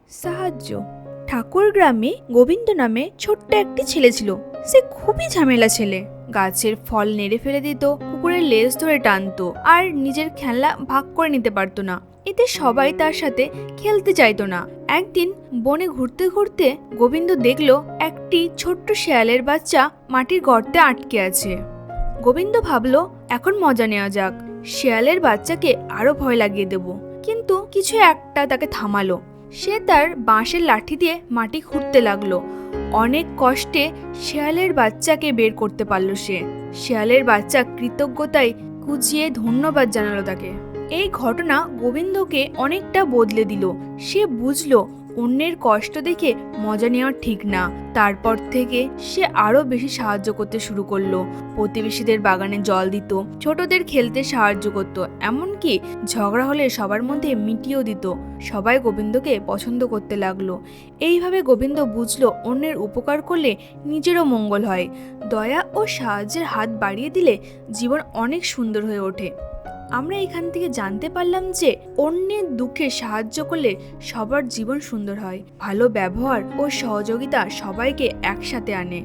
সাহায্য। ঠাকুর গ্রামে গোবিন্দ নামে ছোট্ট একটি ছেলে ছিল। সে খুবই ঝামেলা ছেলে। গাছের ফল নেড়ে ফেলে দিত, কুকুরের লেজ ধরে টানতো, আর নিজের খেলনা ভাগ করে নিতে পারতো না। এতে সবাই তার সাথে খেলতে চাইতো না। একদিন বনে ঘুরতে ঘুরতে গোবিন্দ দেখলো একটি ছোট্ট শেয়ালের বাচ্চা মাটির গর্তে আটকে আছে। গোবিন্দ ভাবলো এখন মজা নেওয়া যাক, শেয়ালের বাচ্চাকে আরো ভয় লাগিয়ে দেব। কিন্তু কিছু একটা তাকে থামালো। সে তার বাঁশের লাঠি দিয়ে মাটি খুঁড়তে লাগলো। অনেক কষ্টে শেয়ালের বাচ্চাকে বের করতে পারলো সে। শেয়ালের বাচ্চা কৃতজ্ঞতায় কুঁচিয়ে ধন্যবাদ জানালো তাকে। এই ঘটনা গোবিন্দকে অনেকটা বদলে দিল। সে বুঝলো অন্যের কষ্ট দেখে মজা নেওয়া ঠিক না। তারপর থেকে সে আরো বেশি সাহায্য করতে শুরু করলো। প্রতিবেশীদের বাগানে জল দিত, ছোটদের খেলতে সাহায্য করত, এমনকি ঝগড়া হলে সবার মধ্যে মিটিয়েও দিত। সবাই গোবিন্দকে পছন্দ করতে লাগলো। এইভাবে গোবিন্দ বুঝলো অন্যের উপকার করলে নিজেরও মঙ্গল হয়। দয়া ও সাহায্যের হাত বাড়িয়ে দিলে জীবন অনেক সুন্দর হয়ে ওঠে। আমরা এখান থেকে জানতে পারলাম যে অন্যের দুঃখে সাহায্য করলে সবার জীবন সুন্দর হয়। ভালো ব্যবহার ও সহযোগিতা সবাইকে একসাথে আনে।